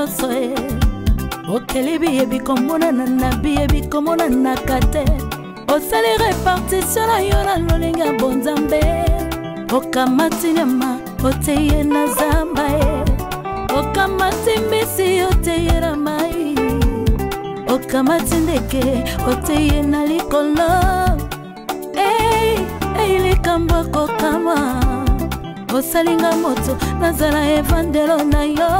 nyonso okeli biyebi komonana na biyebi komonana kate osali répartition na yo na lolinga bonzambe okamati nyama oteye na zamba okamati mbisi oteye na mai okamati ndeke oteye na likolo likambo kokama osalinga moto nazala evandelo na yo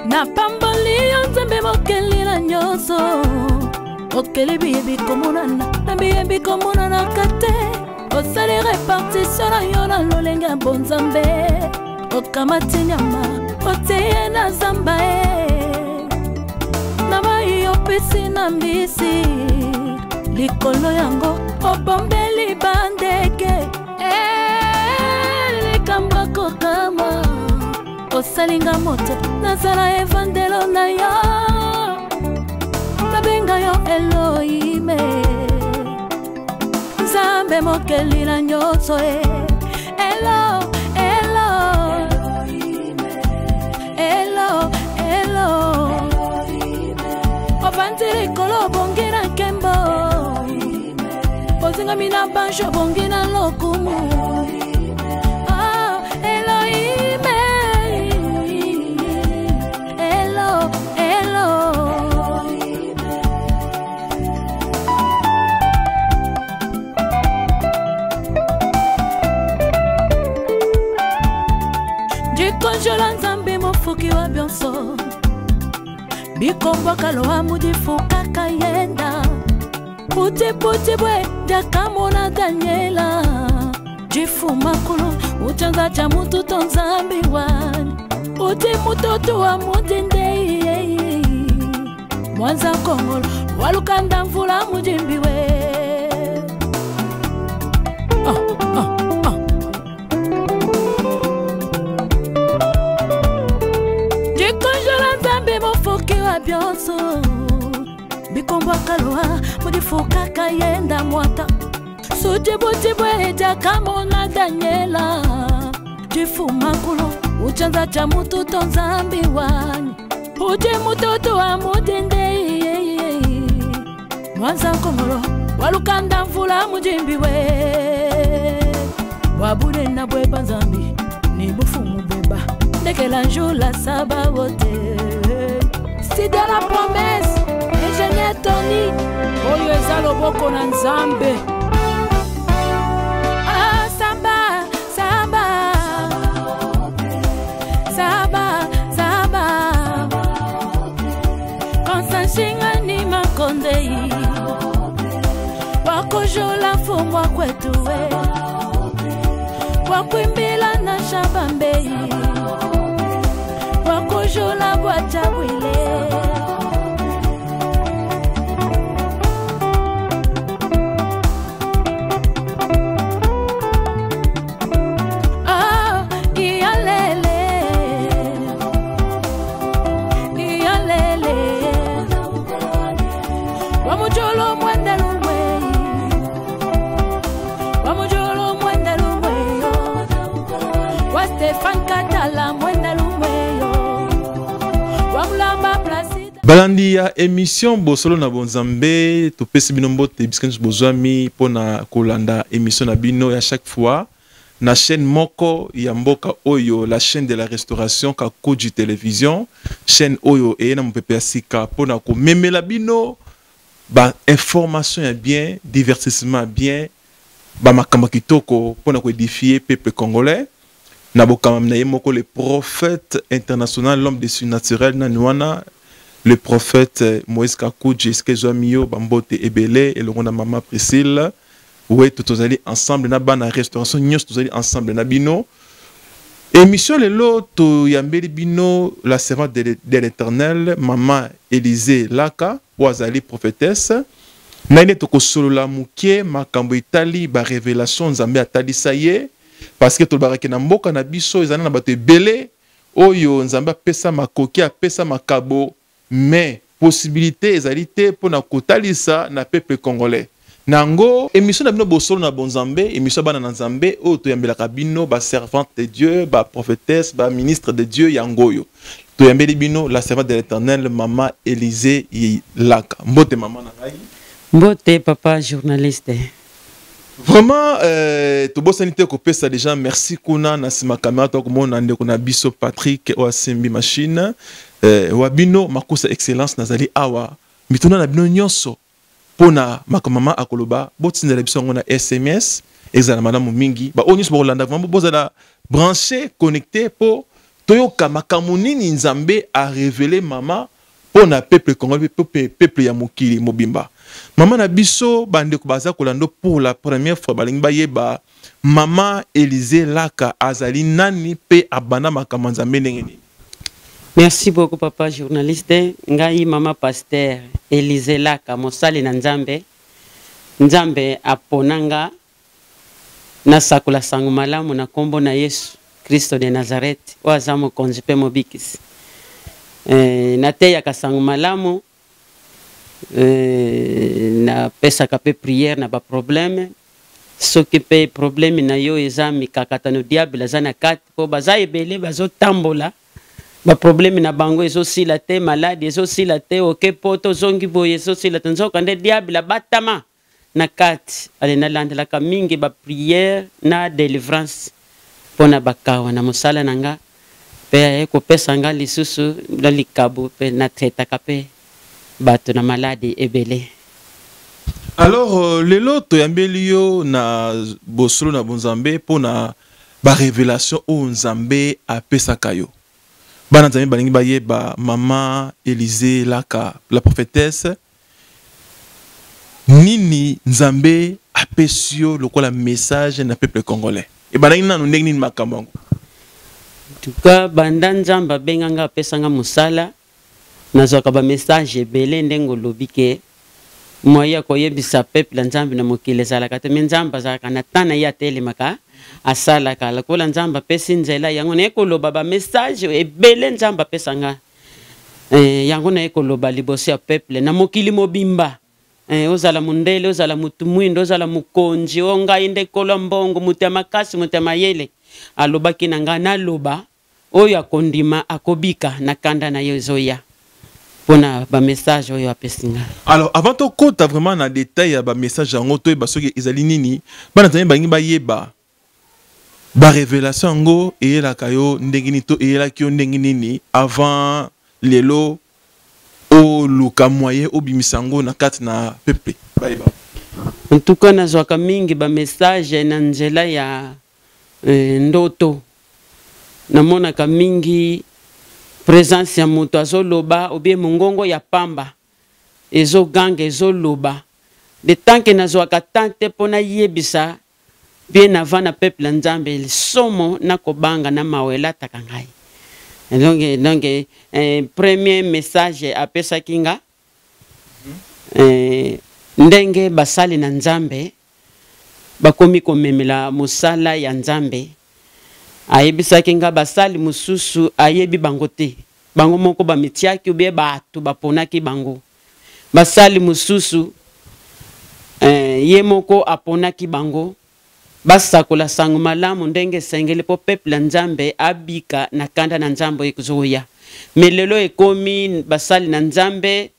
na pamboli yo nzambe mokeli na nyonso okeli biyebi komonana na biyebi komonana kate osali répartition na yo na lolenga bonzambe okamati nyama oteye na zamba na mai opesi na mbisi likolo yango obombeli bandeke likambo kokama osalinga moto nazala evandelo na yo nabenga yo Elohime nzambe mokeli na nyonso Elo ovandiri kolo bongi na nkembo ozinga mina banjo bongi na lokumu Elohime Elo jikonjola nzambe mofuki wa bionso bikombo kaloa mudifuka kayenda puti bwe jakamona Daniela jifu makulu uchanza cha mutu tonzambi wani uti mutoto wa mudinde mwanza kongolo walukanda mvula mujimbiwe jikonjola nzambe mofuki wa bionso bikombo kaloa mudifuka kayenda mwata sujibutibwe jakamona Daniela jifu makulu uchanza cha mutu tonzambi wani uti mutoto wa mudinde mwanza kongolo walukanda mvula mujimbiwe wabude na bweba nzambi ni bufumu beba ndekela njula saba wote si de la promesse ingénieur Tony oyo eza loboko na nzambe samba konsanshinga ni makondei wakojola fumwa kwetuwe wakwimbila na shabambei wakojola bwachabwile balandi ya émission bosolo na bonzambe topesi bino mbote biskanus bozwami pona kolanda émission na bino ya chaque fois na chaîne moko ya mboka oyo la chaîne de la restauration Kakuji télévision chaîne oyo e na mopepe ya sika pona ko memela bino ba information ya bien divertissement bien ba makamba kitoko pona ko édifier peuple congolais na bokama na ye moko le prophète international l'homme des surnaturels na nuana le prophète Moïse Kakuji Eskezwamio Bambote Ebele et le roi maman Priscille ouais tous allés ensemble na bana restauration nyos tous allés ensemble na bino émission le lot yambeli bino la servante de l'Éternel maman Élisée Laka wazali prophétesse nane to ko solo la mukie makambo itali ba révélation nzambe atali saye parce que to baraki na mboka na biso ezana na bato ebele oyo nzambe pesa makoki apesa makabo mais possibilité ezalité pour na kotalisa na peuple congolais nango émission na bino bosolo na bonzambe émission bana na nzambe o to yambelaka bino ba servante de Dieu ba prophétesse ba ministre de Dieu yangoyo to yambeli bino la servante de l'Éternel maman Élisée Laka mbote maman na ngai mbote papa journaliste. Vraiment, tout beau sanité coupé ça déjà. Merci kuna na sima caméra to comme on ande kuna biso Patrick o asembi machine wabino makusa excellence nazali awa mituna na bino nyonso pona makamama akoloba botinda biso ngona SMS ezala madame mingi ba onyis bo Rolanda vraiment bozala branché connecté po toyoka makamunini nzambe a révélé mama pona peuple congolais peuple ya mokili mobimba. Maman na biso bande ko baza kolando pour la première fois balingi bayeba maman Élisée Laka azali nani pe abana makamanza menengeni. Merci beaucoup papa journaliste. Ngai mama pasteur Élisée Laka mosali na nzambe. Nzambe aponanga na sakula sangu malamu na kombo na Yesu Kristo de Nazareth wa zamo konjipe mobikisi. Na teya kasangu malamu na pesa kape prière na ba problème soki pe problème na yo eza mikakata no diable za na kati po baza ebele bazo tambola ba problème na bango ezo sila te malade ezo sila te oke poto zongi boye ezo sila te nzoka nde diable batama na kati ale na landela ka mingi ba prière na délivrance pona bakawa na mosala nanga pe ko pesa nga lisusu la likabu pe na treta kape bato na malade ebele. Alors lelo to yambelio na bosolo na bonzambe pona ba révélation o nzambe a pesaka yo. Bana nzambe balingi bayeba maman Élisée Laka la prophétesse nini nzambe a pesio lokola message na peuple congolais. E balingi nanu ndenge nini makambo. Tuka banda nzamba benganga pesanga musala nazoka ba message ebele ndengo lobike moya koyebisa peuple nzambe na mokili ezalaka te nzamba azalaka na tana ya telemaka asalaka lokola nzamba pesi nzela yango na ekoloba ba message ebele nzamba apesanga yango na ekoloba liboso ya peuple na mokili mobimba ozala mundele ozala mutu mwindo ozala mukonji ongai nde kolo mbongo mutu ya makasi mutu ya mayele alobaki na nga naloba oyo akondima akobika na kanda na yo ezoya pona ba message oyo apesinga. Alors avant to kota vraiment na détail ya ba message yango to ba soki ezali nini bana tani bangi bayeba ba révélation ngo eyela kayo ndengini to eyela kyo ndengini nini avant lelo o luka moyen obimisango na kati na peuple bayeba. En tout cas nazwaka mingi ba message na nzela ya ndoto namonaka mingi présence ya moto azoloba obie mongongo ya pamba ezo ganga ezo loba de tanke nazwaka tante pona yebisa bien avant na peuple nzambe somo na kobanga na mawela takangai. Donc premier message apesa kinga ndenge basali na nzambe bakomi komemela musala ya nzambe ayebisa kinga basali mususu ayebi bango te bango moko ba mitiaki ubie bato baponaki bango basali mususu ye moko aponaki bango basakola sango malamu ndenge sengeli po peuple nzambe abika na kanda na nzambo ekuzoya melelo ekomi basali na nzambe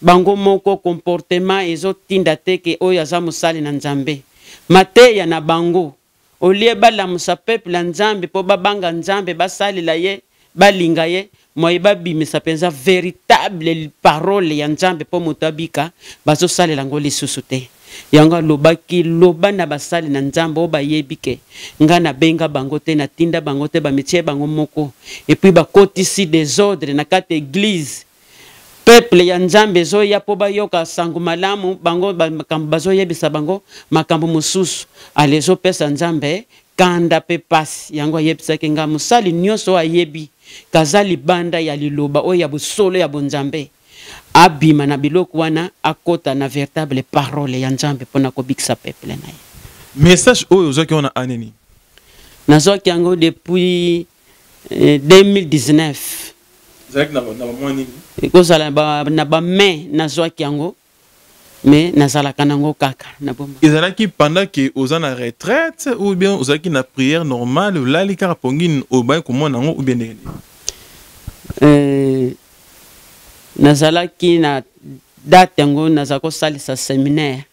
bango moko comportement ezotinda teke oyo aza musali na nzambe mateya na bango olie balamusa peuple nzambe po babanga nzambe basalila ye balinga ye moye babimisa penza véritable parole ya nzambe po moto abika bazosalela ngo lisusu te yanga lobaki loba na basali na nzambe o bayebike nga na benga bango te na tinda bango te bamitie bango moko et puis bakotisi désordre na kati église peuple ya nzambe zoya po bayoka sangu malamu bango makambo bazoyebisa bango makambo mususu alezo pesa nzambe kanda pe pasi yango ayebisaki nga musali nyonso ayebi kazali banda ya liloba o ya busolo ya bonzambe abima na biloko wana akota na véritable parole ya nzambe pona kobikisa peuple na ye. Message oyo ozaki wana aneni nazwaki yango depuis 2019 zaki na ba nini ekozala na ba mai nazwaki yango mais nazalaka nango kaka na bomba. Ezalaki pendant que aux en retraite ou bien ozalaki na prière normale là li kaka pongine obaye komona ngo ou bien ndenge. Nazalaki na date yango nazako salisa séminaire.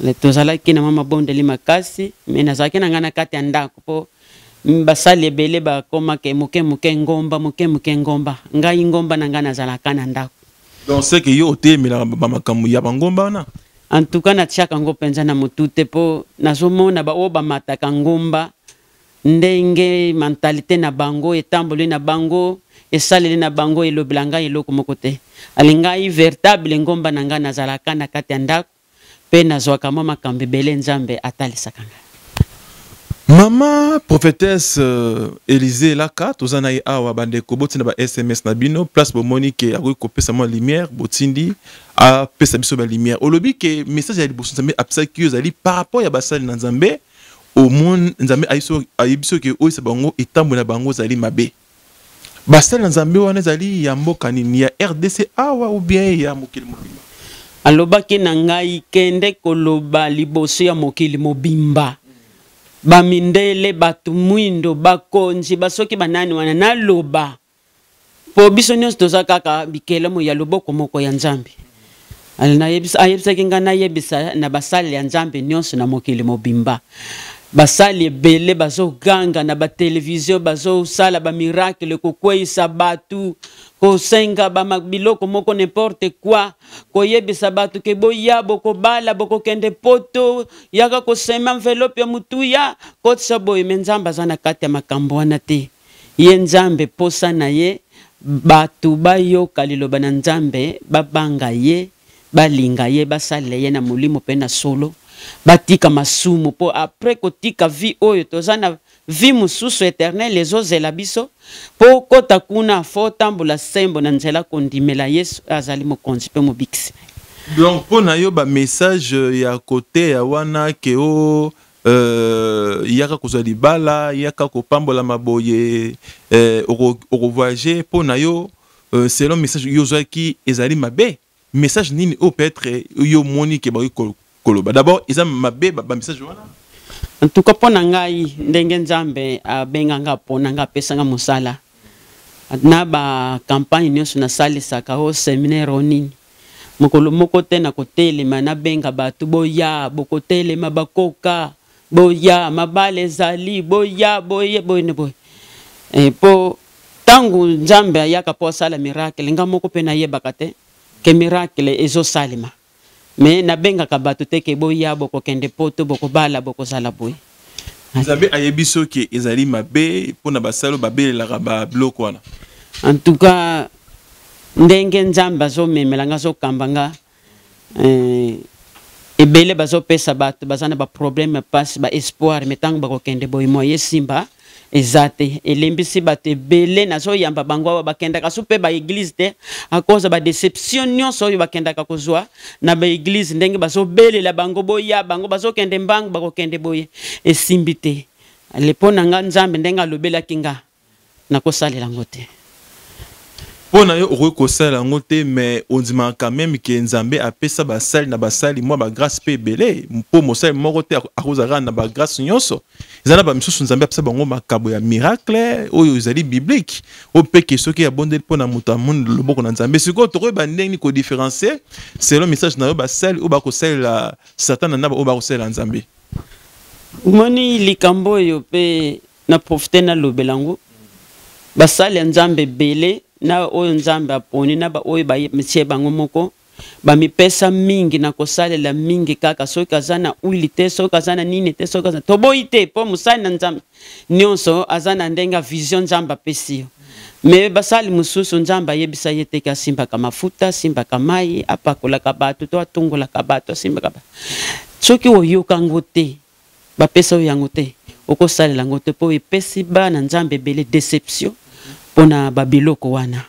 Le tozalaki na mama bondeli makasi mais nazalaki na ngana kati ya ndako po basali ebele bakoma ke moke ngomba ngai ngomba na ngana nazalaka na ndako. Donc c'est que yo otemela bamakambo ya bangomba na. En tout cas na tiaka ngo penza na mutute po nazomona ba oba mataka ngomba ndenge mentalité na bango etamboli na bango esaleli na bango elobelanga eloko moko te. Alingai véritable ngomba na ngana nazalaka na kati ya ndako pe nazwaka mama makambo ebele nzambe atalisaka ngai. Maman prophétesse Élisée Laka tozana ye awa bandeko botina ba SMS na bino place bo Monique akoki kopesa mo lumière botindi a pesa biso ba lumière olobi ke message ya liboso nzambe apesaki yo zali par rapport ya basali na nzambe au monde nzambe ayibiso ke oyisa bango etambo na bango zali mabe basali na nzambe wana zali ya mboka nini ya RDC awa ou bien ya mokili mobimba alobaki na ngai kende koloba liboso ya mokili mobimba bamindele batu mwindo bakonzi basoki banani wana naloba po biso nyonso toza kaka bikelemo ya loboko moko ya nzambe ayebisaki nga nayebisa na basali ya nzambe nyonso na mokili mobimba basali ebele bazoganga na batelevizio bazosala bamiracle kokweyisa batu kosenga biloko moko n'importe quoi koyebisa batu ke boya bokobala bokokende poto yaka kosema envelope ya mutuya kotisa boye me nzambe aza na kati ya makambo wana te ye nzambe posa na ye batu bayoka liloba na nzambe babanga ye balinga ye basale ye na molimo pe na solo batika masumu po après kotika vie oyo tozana vie mususu éternel les ozela biso po kota kuna fo tambola sembo na nzela kondimela Yesu azali mokonzi pe mobikisi. Donc pour na yo ba message ya côté ya wana ke o yaka kozwa libala yaka kopambola maboye oko voyager pour na yo selon message yo zaki ezali mabe message nini o peut-être yo moni ke ba koloba d'abord ils mabe ba message wana. En tout cas pona ngai ndenge nzambe abenga nga pona nga pesa nga musala na ba campagne nyonso na salisaka o séminaire onini mokolo moko te na kotelema na benga batu boya bokotelema bakoka boya mabale zali boya boye ne boy po tangu nzambe ayaka po sala miracle nga moko pe na yebaka te ke miracle ezo salima me na benga ka batu te ke boya boko kende poto boko bala boko sala boy nzambe ayebiso ke ezali mabe pona basalo babelela ba bloko wana. En tout cas ndenge nzambe azomemela nga azokambanga ebele bazopesa bato bazana ba problème passe ba espoir metango bakokende boy moye simba ezate elembisi bato ebele nazoyamba bango awa bakendaka so mpe ba église te à cause ba déception nyonso oyo bakendaka kozwa na ba église ndenge bazobelela bango boya bango bazokende mbangu bakokende boye esimbi te lepo na nga nzambe ndenge alobelaki nga nakosalela ngo te. Pona yo okoki kosala yango te mais ondima quand même ke nzambe apesa basali na basali mwa ba grâce pe ebele mpo mosali moko te akozala na ba grâce nyonso ezala ba misusu nzambe apesa bango makabo ya miracle oyo ezali biblique opeke soki ya bondeli mpona moto amondi loboko na nzambe sikoyo tokoyeba ndenge nini kodifferencie selon message na yo basali oyo bakosalela satan na oyo bakosalela nzambe. Moni likambo oyo mpe na profite nalobelango basali ya nzambe ebele na oyo nzambe aponi na ba oyo bayemetie bango moko bamipesa mingi na kosalela mingi kaka soki aza na uili te soki aza na nini te soki aza toboyi te po mosali na nzambe nyonso aza na ndenge vision nzambe apesi yo me basali mosusu nzambe ayebisa ye teke asimbaka mafuta asimbaka mai apakolaka bato to atongolaka bato asimbaka bato soki oyoka ngo te bapesa oyo yango te okosalela yango te po epesi bana nzambe ebele déception pona babiloko wana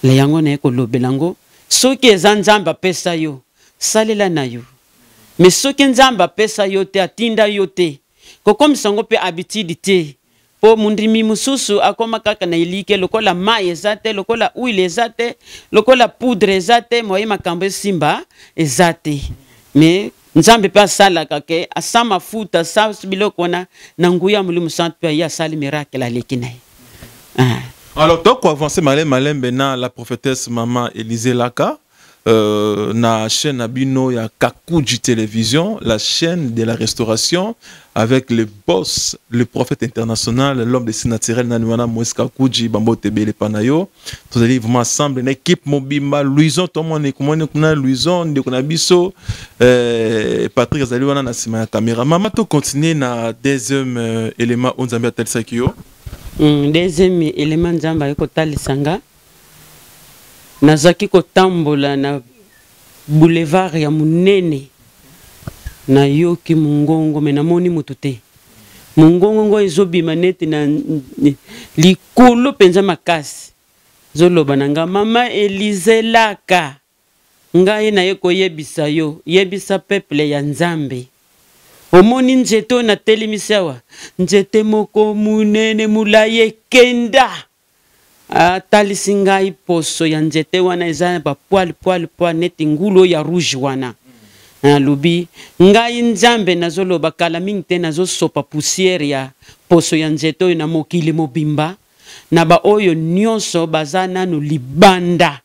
le yango na ekolobela ngo soki eza nzambe apesa yo salela na yo mais soki nzambe apesa yo te atinda yo te kokomisa ngo mpe habitude te po mundimi mususu akoma kaka na ilike lokola mai ezate lokola huile ezate lokola poudre ezate moye makambo simba ezate mais nzambe pe asalaka ke asa mafuta asa biloko na nguya mulimu santu pe ya sali miracle aleki na ye. Alors donc pour avancer malembe na la prophétesse maman Élisée Laka na chaîne Abino ya Kakuji Télévision, la chaîne de la restauration avec le boss, le prophète international, l'homme de naturel Nanwana Moïse Kakuji Bambo Tebele Panayo. Tous allez vraiment ensemble une équipe Mobimba Louison tout le monde est Louison de Konabiso Patrick Zaliwana na sima ya caméra. Maman to continuer na deuxième élément on zambia tel sakio. Deuxième élément nzamba yoko talisanga nazaki kotambola na boulevard ya munene na yoki mungongo me namoni mutu te mungongo ngo ezobima neti na likolo penza makasi zoloba nanga mama Élisée Laka ngai na ye koyebisa yo yebisa peuple ya Nzambe omoni nzeto na telemisawa nzete moko munene mulaye kenda talisi ngai poso ya nzete wana eza ba poil neti ngulo ya rouge wana lubi ngai Nzambe nazoloba kala mingi te nazosopa poussière ya poso ya nzete oyo na mokili mobimba na ba oyo nyonso baza nanu libanda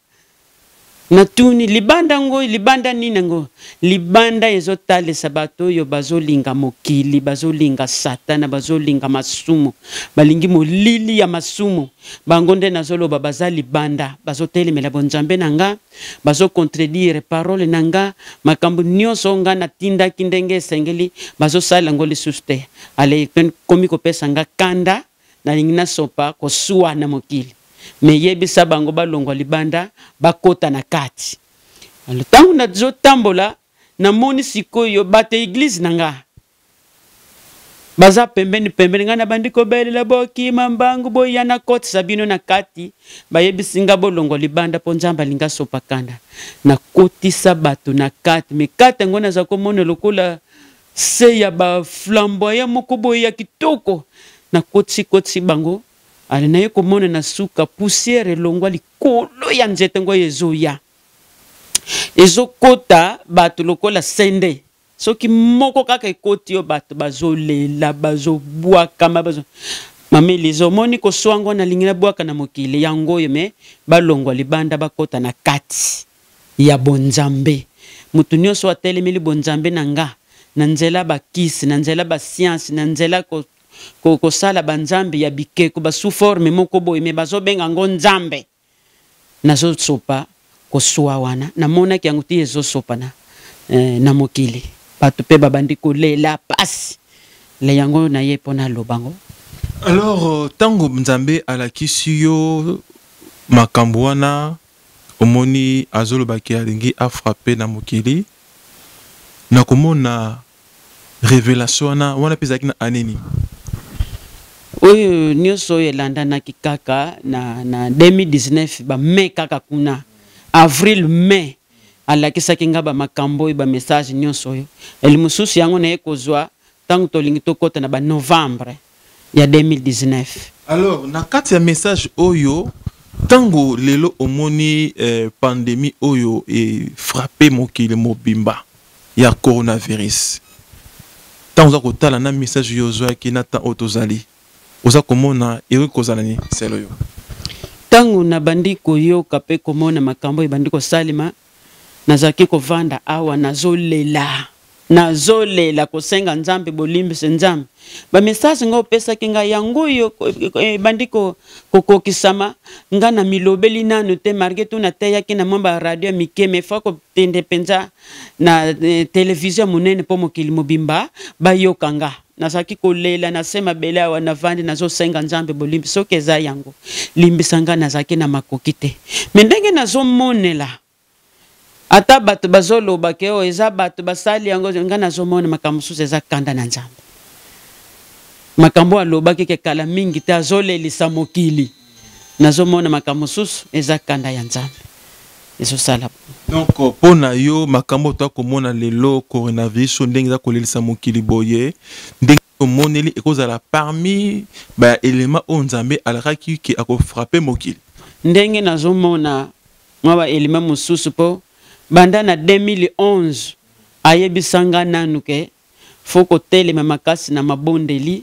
natuni libanda ngo libanda nini ngo libanda ezotalisa bato oyo bazolinga mokili bazolinga satana bazolinga masumu balingi molili ya masumu bango nde nazoloba baza libanda bazotelemela bonzambe nanga bazocontredire parole nanga makambo nyonso nga natindaki ndenge esengeli bazosala ngo lisusu te ale komi kopesa nga kanda nalingi nasopa kosuwa na mokili me yebisa bango balongwa libanda bakota na kati tangu nazo tambola na moni sikoyo bate église nanga baza pembeni ngana bandiko belela boki mambangu boyana koti sabino na kati bayebisinga bolongwa libanda po Nzambe linga sopa kanda na kotisa bato na kati me kati ngona za komona lokola se ya ba flamboyant moko boye ya kitoko na koti bango ale na ye komona na suka poussière elongwa likolo ya nzete ngo ezoya ezokota bato lokola sende soki moko kaka ekoti yo bato bazolela bazobwaka mama Élisée omoni koswango na lingina bwaka na mokili yango yo me balongwa libanda bakota na kati ya bonzambe mutu nyonso atelemeli bonzambe nanga na nzela bakisi na nzela ba science na nzela ko sala banzambe ya bikeko ba sous forme moko boye me bazobenga ngo Nzambe nazo sopa ko suwa wana na mona ki yango ti ezo sopa na mokili bato pe babandi ko lela pasi le yango na ye pona lobango. Alors tango Nzambe alakisi yo makambo wana omoni azolobaki alingi afrape na mokili na komona révélation wana pezaki na aneni oyo nyonso elanda na kikaka na 2019 ba mai kaka kuna avril mai alakisaki nga ba makambo ba message nyonso oyo elimususu yango na ekozwa tango tolingi tokota na ba novembre ya 2019. Alors na kati ya message oyo tango lelo omoni pandémie oyo frappé mokili mobimba ya coronavirus tango za kotala na message yo zwaki na ta otozali oza komona eri kozala ni selo yo tango na bandiko yo kape komona makambo bandiko salima nazaki kovanda awa nazolela kosenga Nzambe bolimbise Nzambe ba message ngo pesa kinga yango yo bandiko kokokisama nga na milobeli nanu te margetu na teya kina mamba radio mikeme fako tende penza na television munene po mokili mobimba bayokanga nasaki kolela nasema bele awa na vandi nazosenga Nzambe bolimbi soki eza yango limbisanga nazaki na makoki te me ndenge nazomonela ata bato bazoloba ke o eza bato basali yango nga nazomona makambo susu eza kanda na Nzambe makambo alobaki ke kala mingi te azolelisa mokili nazomona makambo susu eza kanda ya Nzambe ezosala. Donc pona yo makambo to komona lelo coronavirus ndenge za kolelisa mokili boye ndenge moneli ekozala parmi ba élément o nzambe alaki ki ako frapper mokili. Ndenge nazomona mwa ba élément mosusu po banda na 2011 ayebisanga nanu ke foko telema makasi na mabondeli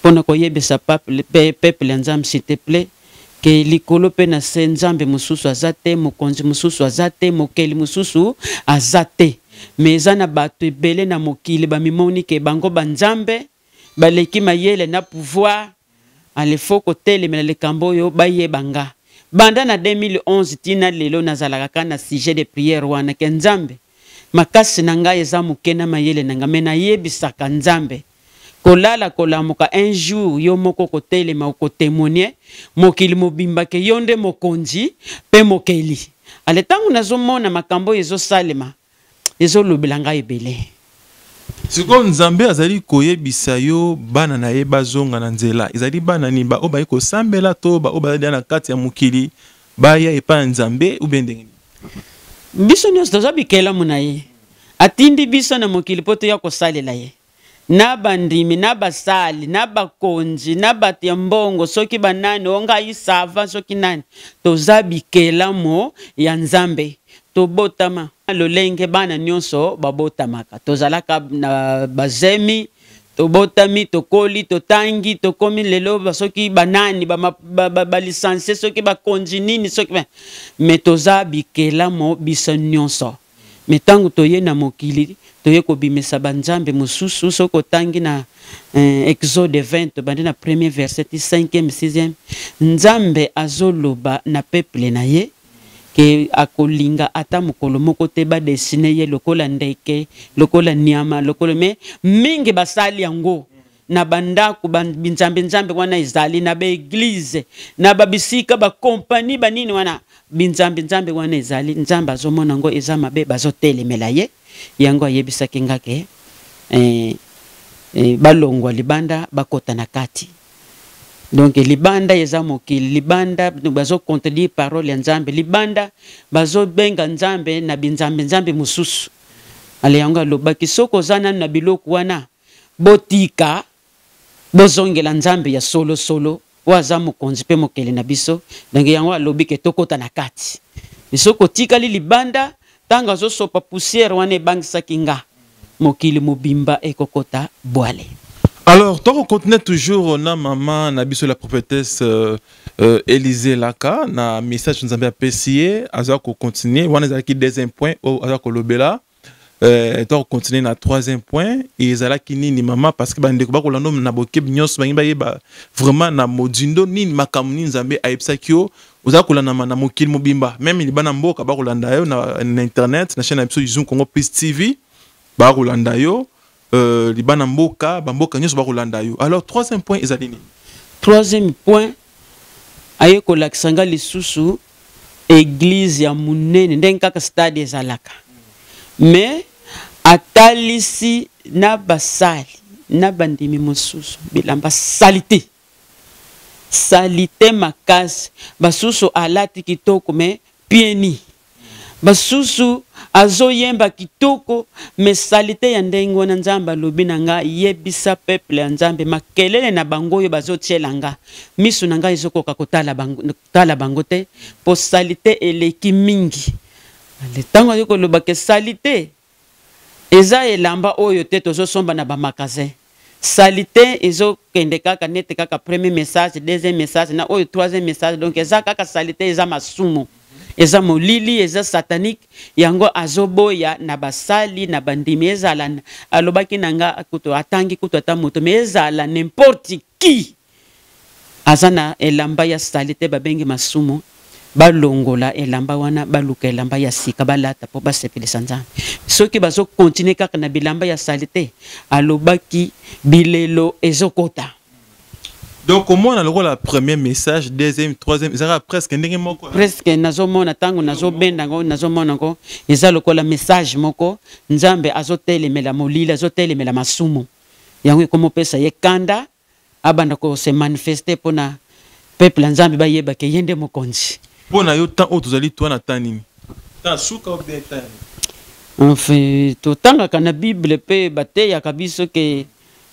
pona koyebisa peuple nzambe s'il te plaît ke likolo pe na se nzambe mususu azate mokonzi mususu azate mokeli mususu azate meza na bato ebele na mokili bamimoni ke bango banzambe baleki mayele na pouvoir ale foko telemela likambo oyo bayebanga banda na 2011 tina lelo nazalaka na sujet de prière wana ke nzambe makasi na ngai eza moke na mayele na ngai me nayebisaka nzambe kolala kolamuka un jour yo moko kotelema okotémoigner mokili mobimba ke yo nde mokonzi pe mokeli ale ntango nazomona makambo ezosalema ezolobela ngai ebele. Siko nzambe azali koyebisa yo bana na ye bazonga na nzela ezali bana ni ba obaye kosambela to ba obaya na kati ya mokili baya epa nzambe ubendenge biso nyonso tozabikela muna ye atindi biso na mokili po toya kosalela ye na bandimi na basali na bakonzi na bato ya mbongo soki banani ongai sava soki nani tozabikela mo ya nzambe tobotama lolenge bana nyonso babotamaka tozalaka na bazemi tobotami tokoli totangi tokomi lelo basoki banani balisanse soki bakonzi nini soki me tozabikela mo biso nyonso me tangu toye na mokili toye kobimisa banzambe mosusu soko tangi na Exode 20 bandi na premier verset 5e 6e nzambe azoloba na peuple na ye ke akolinga ata mokolo moko te ba dessiner ye lokola ndeke lokola nyama lokola me mingi basali yango na bandako binzambe wana ezali na ba église na ba bisika ba compagnie banini wana binzambe wana ezali nzambe azomona ngo eza mabe bazotelemela ye yango ayebisaki ngake balongwa libanda bakota na kati. Donc libanda eza mokili libanda bazo contredire parole ya nzambe libanda bazo benga nzambe na binzambe mususu ale yango alobaki soko zana na biloko wana botika bozongela nzambe ya solo waza mokonzi pe mokeli na biso donc yango alobi ke tokota na kati soko tikali libanda tanga zo sopa poussière wana ebangisaki nga mokili mobimba ekokota bwale. Alors, toi, on continue toujours, on a maman, Nabiso la prophétesse Élisée Laka, na message nous avons apprécié, alors qu'on continue, on a qui deuxième point, alors qu'on l'obéla, toi, on continue na troisième point, et ils allaient qui ni maman, parce que bande ko la nom na boké nyos ba vraiment na modindo ni makamuni nzambe aipsakio, oza ko la na mokil mobimba, même il bana mboka ba ko landa yo na internet, na chaîne Nabiso Zoom Congo Plus TV, ba ko landa yo. Libana mboka bamboka nyonso bakolanda yo. Alors troisième point ezali nini? Troisième point aye kolakisanga lisusu église ya munene ndenge kaka stade ezalaka mais atalisi na basali na bandimi mosusu bilamba salite makasi basusu alati kitoko mais pieni basusu azoyemba kitoko me salite ya ndenge wana nzambe alobi na nga yebisa peuple ya nzambe makelele na bango oyo bazotiela nga miso na nga ezokoka kotala bango te po salite eleki mingi le ntango ayo koloba ke salite eza elamba oyo te tozosomba na bamagasin salite ezokende kaka nete kaka premier message deuxième message na oyo troisième message donc eza kaka salite eza masumu eza molili eza satanique yango azoboya na basali na bandimi ezala alobaki nanga kuto atangi kuto ata moto mais ezala n'importe qui azana elamba ya salite babengi masumu balongola elamba wana baluka elamba ya sika balata po basepelisa nzambe soki bazo continuer kaka na bilamba ya salite alobaki bilelo ezokota. Donc au moins on a le premier message, deuxième, troisième, ça presque ndenge moko. Presque nazomona tango nazobenda ngo nazomona ngo eza lokola message moko nzambe azotelemela molili azotelemela masumu yango komo pesa ye kanda abanda ko se manifester pona peuple nzambe bayeba ke yende mokonzi pona yo temps otozali toi na tanini ta suka ou bien tan enfin to tanga kana bible pe bate ya kabiso ke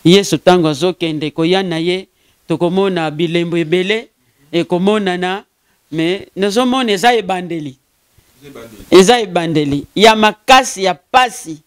Yesu tango azokende koya na ye tokomona bilembo ebele ekomona na me nazomona eza ebandeli. Eza ebandeli ya makasi ya pasi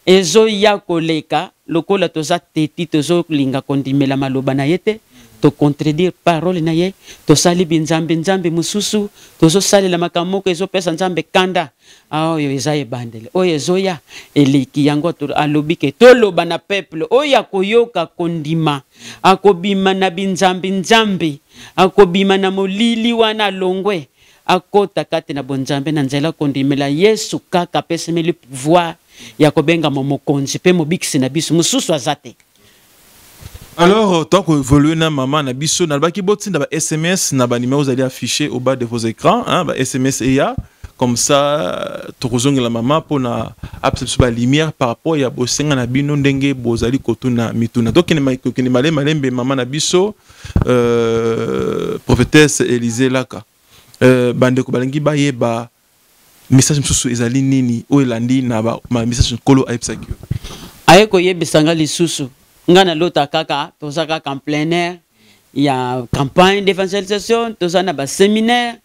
ezoya koleka lokola toza teti tozolinga kondimela maloba na ye te to contredire parole na ye tosali binzambe nzambe mususu tozosalela makambo moko ezopesa nzambe kanda oyo eza ebandeli oyo ezoya eleki yango alobi ke toloba na peuple oyo akoyoka kondima akobima na binzambe nzambe akobima na molili wana longwe akota kate na bonzambe na nzela kondimela Yesu kaka pesemeli pouvoir ya kobenga mokonzi pe mobikisi na biso mususu azate. Alors, tant que évoluer na maman na biso na baki boti na ba SMS na ba numéros allez afficher au bas de vos écrans hein, ba SMS EA comme ça tozonga la maman pour na absorber ba lumière par rapport ya bosenga na bino ndenge bozali kotuna mituna. Donc ne malembe maman na biso prophétesse Élisée Laka bande ko balingi ba yeba message mususu ezali nini o elandi na ba message kolo aipsaki aye ko yebisanga lisusu ngana lota kaka tozaka en plein air ya campagne d'évangélisation tozana ba séminaire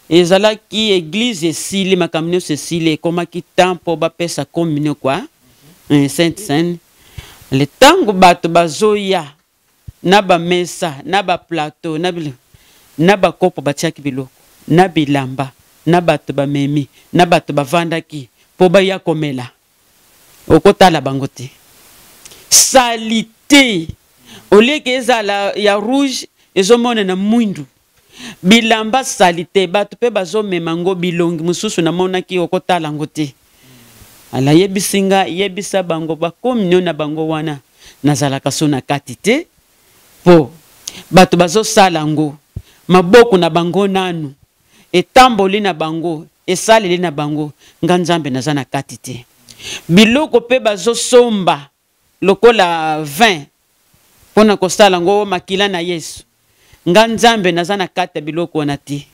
ezala ki église esili makamino sesile koma ki tempo ba pesa communion quoi sainte sainte le tango bato bazoya na ba mesa na ba plateau na ba kopo batiaki biloko na bilamba na bato ba memi na bato bavandaki po ba ya komela okotala bango te salité oleke ezala ya rouge ezomona na mwindu bilamba salité bato pe bazomema ngo bilongi mususu na monaki okotala ngo te ala yebisinga yebisa bango ba communion na bango wana nazalaka so na kati te po bato bazosala ngo maboko na bango nanu etamboli na bango esaleli na bango nga nzambe naza na kati te biloko pe bazosomba lokola 20 pona kosala ngo makila na Yesu nga nzambe naza na kati biloko wana te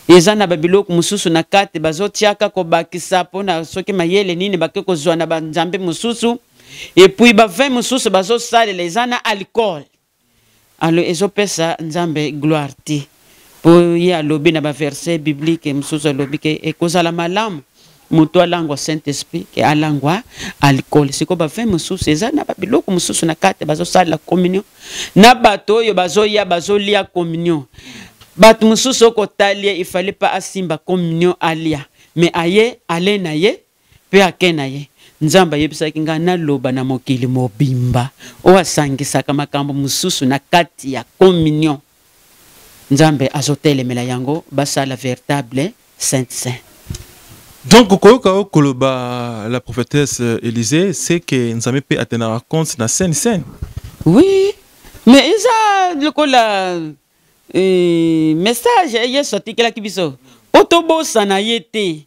eza na babiloko mususu na kati bazotiaka kobakisa pona soki mayele nini bake kozwa na banzambe mususu et puis ba 20 mususu bazosalela eza na alcool alo ezopesa nzambe gloire te po ya lobi na ba verset biblique mususu lobi ke ekozala malamu mutu alangwa Saint-Esprit ke alangwa alcool siko ba 20 mususu eza na babiloko mususu na kati bazosala communion na bato oyo bazoya bazolia communion bato mususu kotalia il fallait pas asimba communion alia mais aye ale na ye pe akena ye nzamba yebisaki nga na loba na mokili mobimba o asangisaka makambo mususu na kati ya communion nzambe azotelemela yango basala véritable saint. Donc, la prophétesse Élisée, c'est que nous avons pu atteindre compte dans scène. Oui, mais ça, le message, il y a sorti que la kibiso. Otobo sanayete.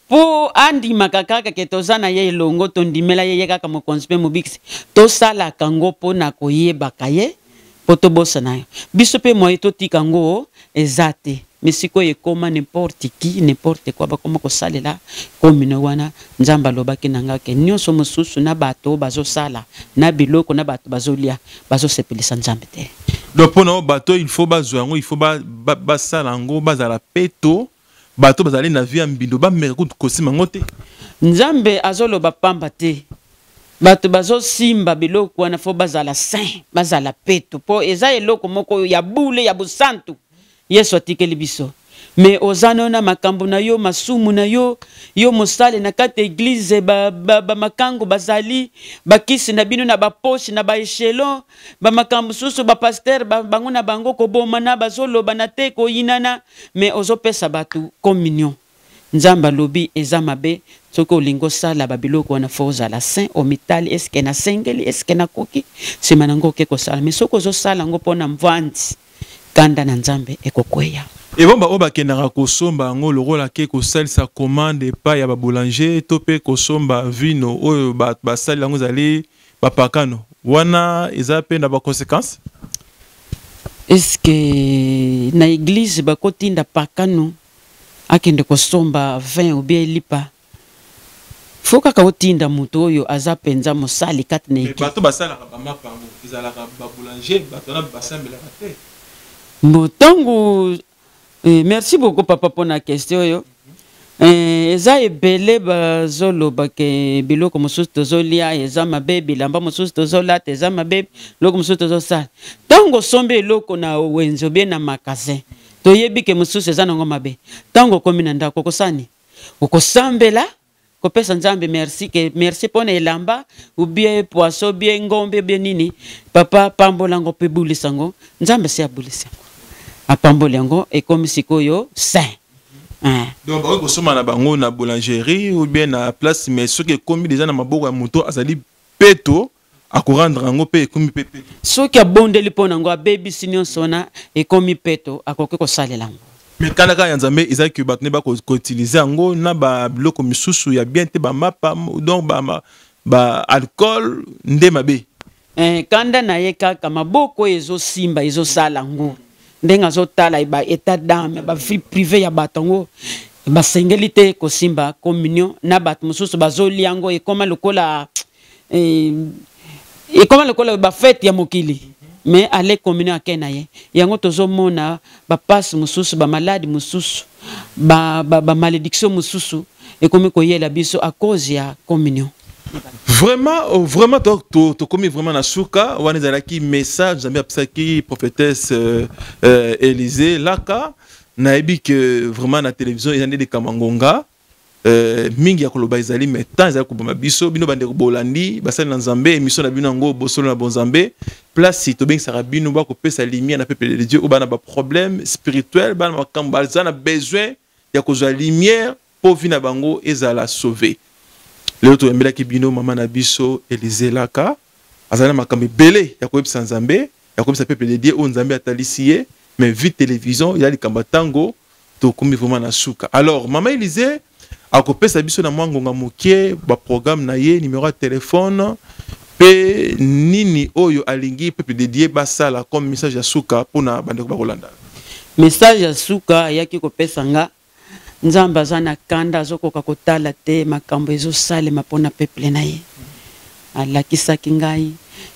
Po andi makakaka ke tozana ye longo tondimela ye kaka mo conspe mo bix. To sala kango po na koyeba kaye. Otobo sanayo. Biso pe mo etoti kango ezate. Mais si quoi comment n'importe qui n'importe quoi ba comment ko salela komino wana nzamba lobaki nanga ke nyonso mususu na bato bazo sala na biloko na bato bazolia bazo sepelisa nzambe te. Donc pour nous bato il faut bazwango il faut ba sala ngo bazala peto bato bazali na vie mbindo ba merku kosima ngote. Nzambe azoloba pamba te. Bato bazo simba biloko wana fo bazala saint bazala peto po eza eloko moko ya bule ya busantu. Yesu atikeli biso mais ozana na makambo na yo masumu na yo mosale na kati église ba makango bazali bakisi na bino na ba poche na ba echelon ba makambo susu ba pasteur bango na bango ko boma na bazoloba na te ko yinana mais ozopesa batu communion nzamba lobi eza mabe soko lingo sala ba biloko wana foza la saint au mitali eske na sengeli eske na koki semanango ke ko sala mais soko zo sala ngo pona mvandi kanda na nzambe ekokweya. Et bon, oba kenara kosomba ngo loro la ke ko salisa commande pa ya ba boulanger topé kosomba vino oyo ba sali ngo zali ba pakano. Wana eza pe na ba conséquences? Est-ce que na église ba kotinda pakano akende kosomba vin ou bien lipa? faut kaka otinda mutu oyo aza penza mosali kati na équipe bato basala ka mapango ezala ka ba boulanger bato na basambela te motango merci beaucoup papa pour la question yo eza ebele bazoloba ke biloko mosusu tozolia eza mabe bilamba mosusu tozolata eza mabe biloko mosusu tozosala ntango osombi eloko na wenze obie na magasin toyebi ke mosusu eza nango mabe ntango okomi na ndako okosani okosambela kopesa nzambe merci ke merci mpona elamba ubie poisson bie ngombe bie nini papa pambolango mpe bulisango nzambe se abulisa yango apamboli yango ekomi sikoyo saint. Donc ba ko soma na bango na boulangerie ou bien na place mais ce qui commis déjà na maboko ya moto azali peto akorendre yango pe ekomi pepe soki abondeli mpona yango abebisi nyonso na ekomi peto akoki kosalela yango mais kanaka ya nzambe ezalaki bato ne bakoutilize yango na babiloko misusu ya bien te bamapa donc ba alcool nde mabe kanda na ye kaka maboko ezosimba ezosala yango ndenge azotala ba état d'âme ba vie privée ya bato yango basengeli te kosimba communion na bato mosusu bazolia yango ekoma lokola ba fête ya mokili mais ale communion akena ye yango tozomona ba passe mosusu ba malade mosusu ba malédiction mosusu ekomi koyela biso à cause ya communion. Vraiment, tu commis vraiment na souka, on a qui message, j'aime bien qui prophétesse Élysée, laka, naebi que vraiment na télévision ils ont des kamangonga, mingi ya koloba izali mais tant izali kuboma biso bino bande bolandi, basali na Nzambe émission na bino ngo bosolo na bonzambe, place si to ben sarabino ba ko pesa lumière na peuple de Dieu ou ba na ba problème spirituel, ba na kambalza na besoin ya kozwa lumière pour vina bango ezala sauver. L'autre embela ki bino mama na biso Élysée laka azana makambe belé ya koyebisa Nzambe ya koyebisa peuple de Dieu o Nzambe atalisie mais vite télévision ya likamba tango to komi vraiment na suka. Alors mama Élysée akopesa biso na mwangonga mokie ba programme na ye numéro de téléphone pe nini oyo alingi peuple de Dieu basala comme message ya suka pona bandeko ba kolanda message ya suka yaki kopesa nga Nzamba zana kanda azokoka kotala te makambo ezosalema mpona peuple na ye alakisaki ngai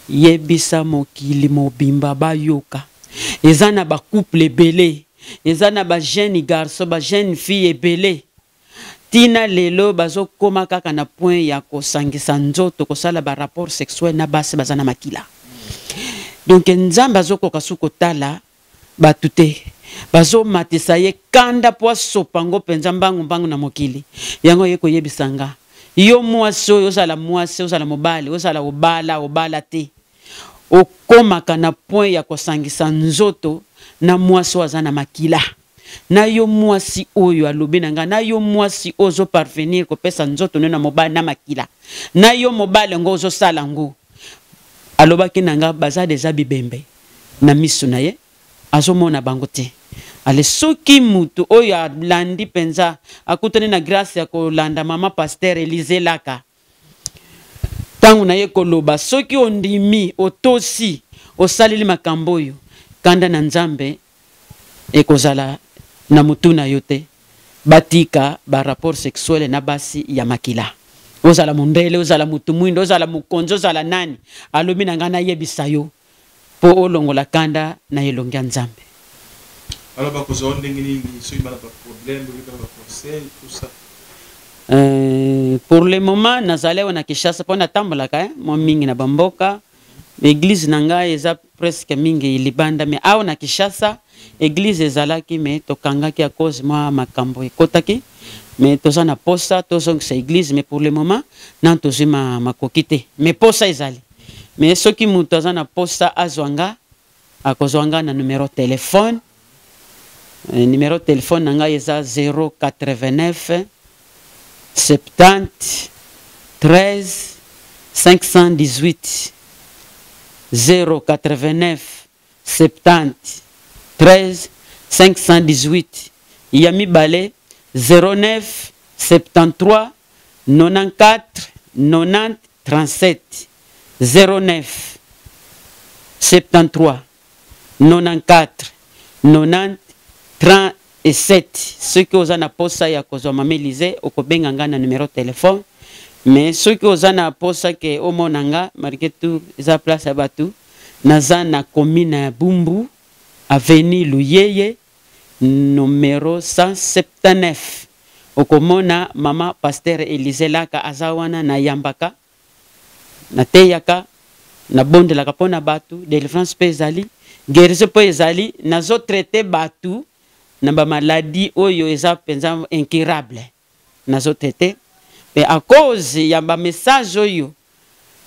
yebisa mokili mobimba bayoka eza na bacouple ebele eza na bajeune garçon bajeune fille ebele tina lelo bazokoma kaka na point ya kosangisa nzoto kosala barapport sexuel na basi baza na makila donc Nzambe azokoka su kotala batu te bazo matisa ye kanda po sopango penza mbangu na mokili yango ye koyebisanga yo mwasi oyo ozala mwasi ozala mobali ozala obala te okomaka na point ya kosangisa nzoto na mwasi oyo na makila na yo mwasi oyo alobi na nga na yo mwasi ozo parvenir kopesa nzoto na mobali na makila na yo mobali ngo ozosala ngo alobaki na nga baza deja bibembe na misu na ye azomona bango te ale soki mutu oyo alandi penza akutani na grâce ya kolanda mama pasteur Élysée laka tangu na ye koloba soki ondimi otosi osalili makambo oyo kanda na Nzambe ekozala na mutu na yo te batika ba rapport sexuel na basi ya makila ozala mondele ozala mutu mwindo ozala mukonzo ozala nani alobi na ngana yebisa yo po olongola kanda na elongi ya Nzambe. Alors bah cause on dengi ceux qui n'ont pas problème ou pas conseil tout ça. Pour le moment nazale wana Kinshasa pona tambola ka mo mingi na bamboka église nanga eza presque mingi libanda mais awo na Kinshasa église ezalaki mais tokangaki à cause moi makambo ekotaki mais toza na posa tozong sa église mais pour le moment nan tozima makokite mais posa ezali mais soki mutu aza na posa azwanga akozwanga na numéro téléphone. Numéro de téléphone nanga eza 089 70 13 518 089 70 13 518 Yami Balé 09 73 94 90 37 09 73 94 90 37 ceux qui osent na posa ya kozwa mama Élysée okobenga nga na numéro de téléphone mais ceux qui osana posa ke omonanga marqué tout eza place ya batu naza na commune ya Bumbu avenue Luyeye numéro 179 okomona mama pasteur Eliselaka azawana na yambaka na teyaka na bondelaka pona batu délivrance pe ezali guérison pe ezali nazo traiter batu na ba maladie oyo eza penza incurable nazo traiter mais à cause ya ba message oyo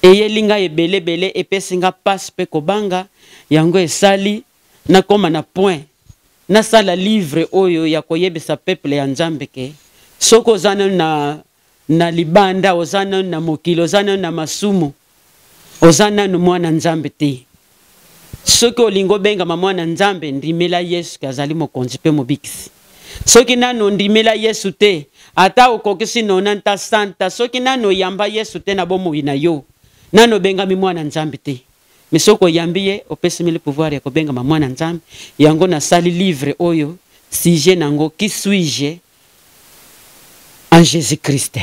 eyelinga ebele epesinga passe pe kobanga yango esali na koma na point na sala livre oyo ya koyebisa peuple ya Nzambe ke soko ozana na libanda ozana na mokili ozana na masumu ozana no mwana Nzambe te soki olingo benga mwana Nzambe ndimela Yesu kazali mokonzi pe mobikisi soki nano ndimela Yesu te ata okokisi nonanta santa soki nano yamba Yesu te na bomo ina yo nano benga mwana Nzambe te mais soko yambiye opesi mili pouvoir ya kobenga mwana Nzambe yango na sali livre oyo sujet nango qui suis-je en Jésus Christ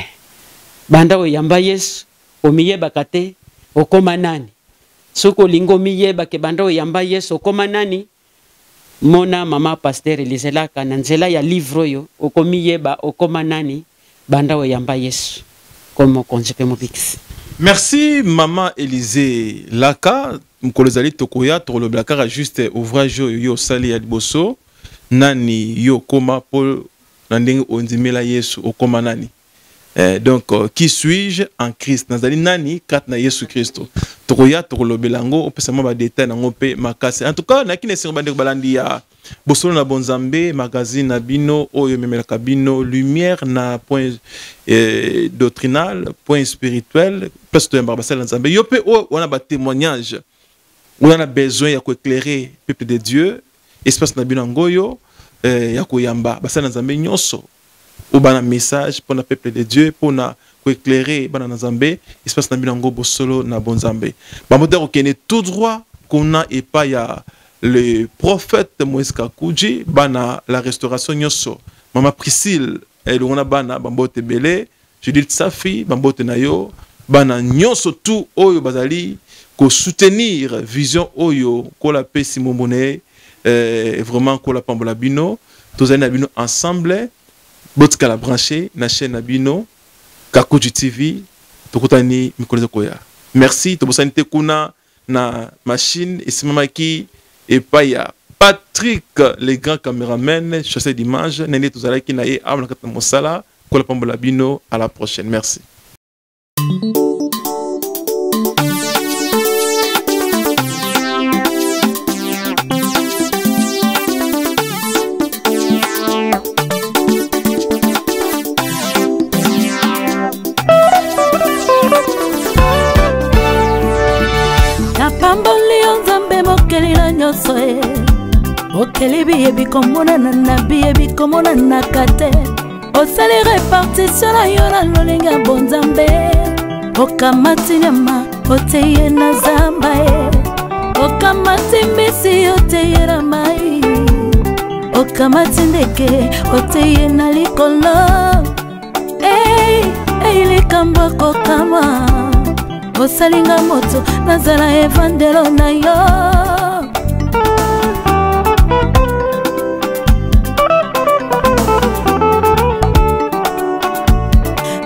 banda oyamba Yesu omiyeba kate okoma nani soko lingo miyeba ke banda oyamba Yesu okoma nani mona mama pasteur Eliselaka na nzela ya livre oyo okomiyeba okoma nani banda oyamba Yesu comme konzipe mobikisi. Merci maman Élisée Laka mkolezali tokoya tolobelaka juste ouvrage yo sali ya liboso nani yo koma pour nandenge ondimela Yesu okoma nani. Donc qui suis-je en Christ nazali nani kat na Yesu Kristo tokoya tolobelango opesama ba détail nango pe makase en tout cas na kine sir bande balandi ya bosolo na bonzambe magazine na bino oyo memelaka bino lumière na point doctrinal point spirituel parce que mbarbasala nzambe yo pe on a ba témoignage on a besoin ya ko éclairer peuple de Dieu espace na bino ngoyo ya ko yamba basala nzambe nyonso ou bana message pour le peuple de Dieu pour na éclairer bana nzambe espace na binango bosolo na bonzambe ba modèle okene tout droit qu'on a et pas ya le prophète Moïse Kakuji bana la restauration nyoso mama Priscille elle on a bana bambote belé Judith Safi bambote nayo bana nyoso tout oyo bazali ko soutenir vision oyo ko la pesi mombone vraiment ko la pambola bino tous na bino ensemble botka la branché na chaîne Abino Kakuji TV tokutani mikoleza koya. Merci to bosanite kuna na machine esimamaki et pas ya Patrick le grand caméraman chasseur d'image nene tozalaki na ye amna kata mosala ko la pambola bino à la prochaine. Merci. Okeli biyebi komona na biyebi komona na kate osali répartition na yo na lolinga bonzambe okamati nyama oteye na zamba okamati mbisi oteye na mai okamati ndeke oteye na likolo likambo kokama osalinga moto nazala evandelo na yo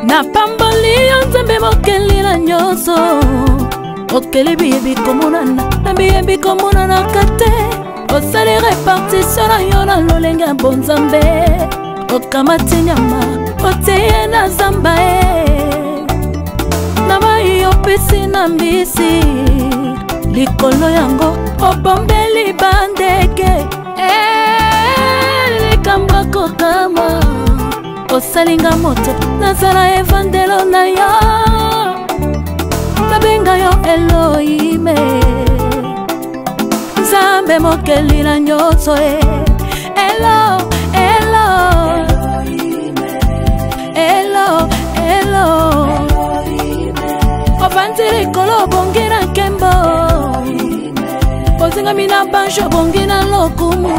na pamboli yo nzambe mokeli na nyonso okeli biyebi komonana na biyebi komonana kate osali répartition na yo na lolenge ya bonzambe okamati nyama oteye na zamba na mai opesi na mbisi likolo yango obombeli bandeke likambo kokama osalinga moto nazala evandelo na yo nabenga yo Elohime nzambe mokeli na nyonso Elo Elo Elo Elo ofandi likolo bongi na nkembo ozingami na banjo bongi na lokumu